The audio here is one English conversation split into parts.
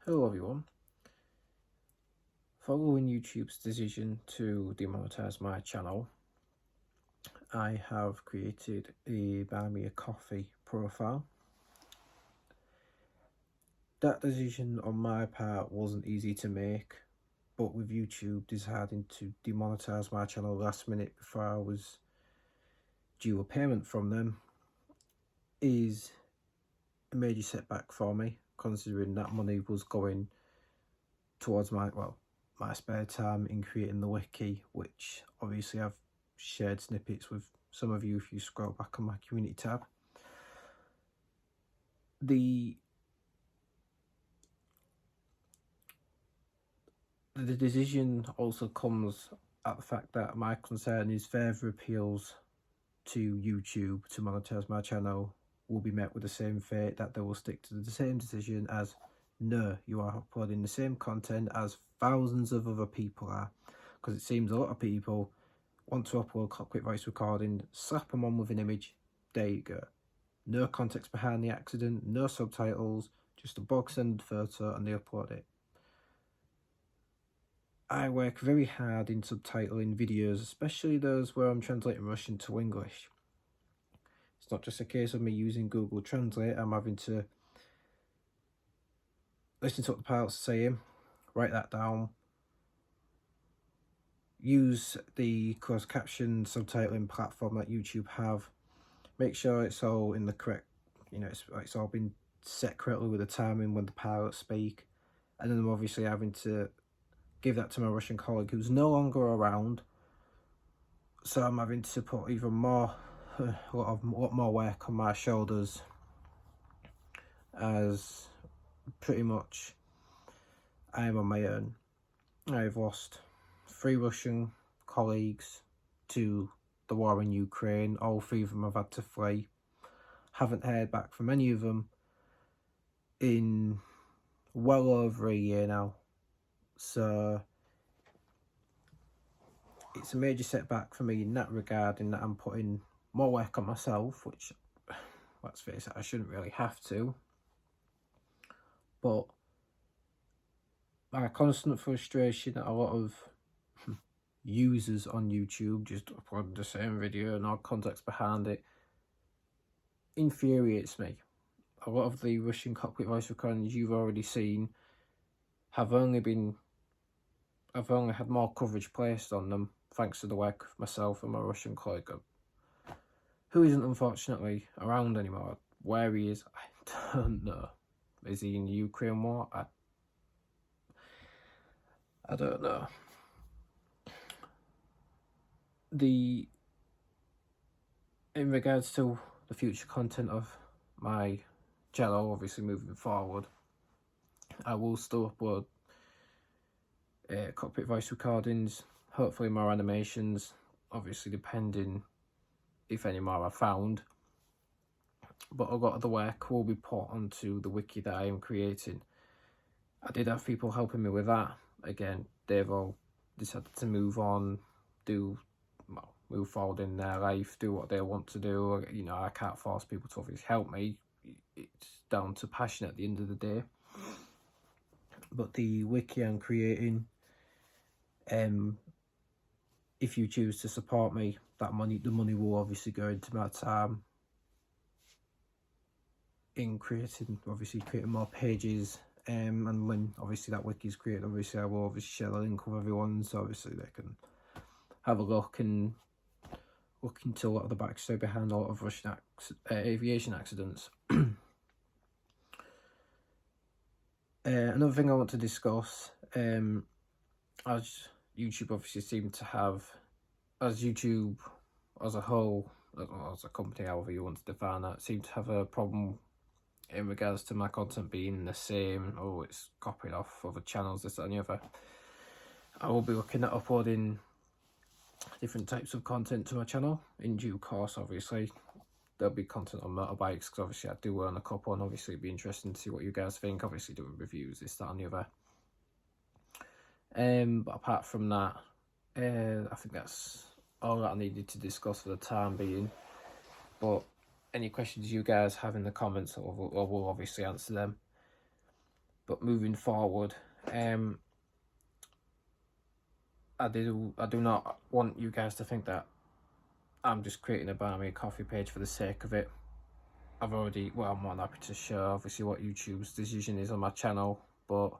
Hello everyone. Following YouTube's decision to demonetize my channel, I have created a Buy Me a Coffee profile. That decision on my part wasn't easy to make, but with YouTube deciding to demonetize my channel last minute before I was due a payment from them is a major setback for me, considering that money was going towards my spare time in creating the wiki, which obviously I've shared snippets with some of you if you scroll back on my community tab. The decision also comes at the fact that my concern is further appeals to YouTube to monetize my channel will be met with the same fate, that they will stick to the same decision as, no, you are uploading the same content as thousands of other people are, because it seems a lot of people want to upload cockpit voice recording, slap them on with an image, there you go. No context behind the accident, no subtitles, just a bog standard photo, and they upload it. I work very hard in subtitling videos, especially those where I'm translating Russian to English. It's not just a case of me using Google Translate, I'm having to listen to what the pilot's saying, write that down, use the closed caption subtitling platform that YouTube have, make sure it's all in the correct, it's all been set correctly with the timing when the pilots speak, and then I'm obviously having to give that to my Russian colleague who's no longer around, so I'm having to put even more, a lot more work on my shoulders, as pretty much I am on my own. I've lost 3 Russian colleagues to the war in Ukraine. All 3 of them have had to flee. Haven't heard back from any of them in well over a year now. So it's a major setback for me in that regard, in that I'm putting more work on myself, which, let's face it, I shouldn't really have to. But my constant frustration that a lot of users on YouTube just upload the same video, no context behind it, infuriates me. A lot of the Russian cockpit voice recordings you've already seen I've only had more coverage placed on them thanks to the work of myself and my Russian colleague, who isn't unfortunately around anymore. Where he is, I don't know. Is he in the Ukraine war? I don't know. In regards to the future content of my channel, obviously moving forward, I will still upload cockpit voice recordings, hopefully more animations, obviously depending if any more are found, but a lot of the work will be put onto the wiki that I am creating. I did have people helping me with that. Again, they've all decided to move on, move forward in their life, do what they want to do. I can't force people to obviously help me. It's down to passion at the end of the day. But the wiki I'm creating, if you choose to support me, the money will obviously go into my time in creating more pages, and when obviously that wiki is created, obviously I will share the link with everyone, so obviously they can have a look and look into a lot of the backstory behind a lot of Russian aviation accidents. Another thing I want to discuss, as YouTube obviously seem to have, as YouTube as a whole, as a company, however you want to define that, seem to have a problem in regards to my content being the same. Oh, it's copied off other channels, this, that and the other. I will be looking at uploading different types of content to my channel in due course. Obviously there'll be content on motorbikes, because obviously I do own a couple, and obviously it'd be interesting to see what you guys think. Obviously doing reviews, this, that and the other. But apart from that, I think that's all that I needed to discuss for the time being. But any questions you guys have in the comments, I will obviously answer them. But moving forward, I do not want you guys to think that I'm just creating a Buy Me a Coffee page for the sake of it. I'm more than happy to share obviously what YouTube's decision is on my channel, but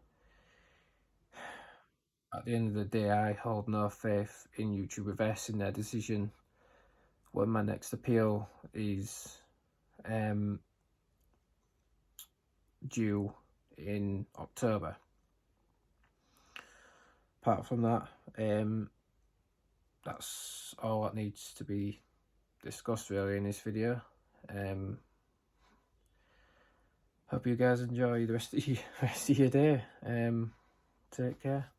at the end of the day, I hold no faith in YouTube reversing their decision when my next appeal is due in October. Apart from that, that's all that needs to be discussed really in this video. Hope you guys enjoy the rest of your day. Take care.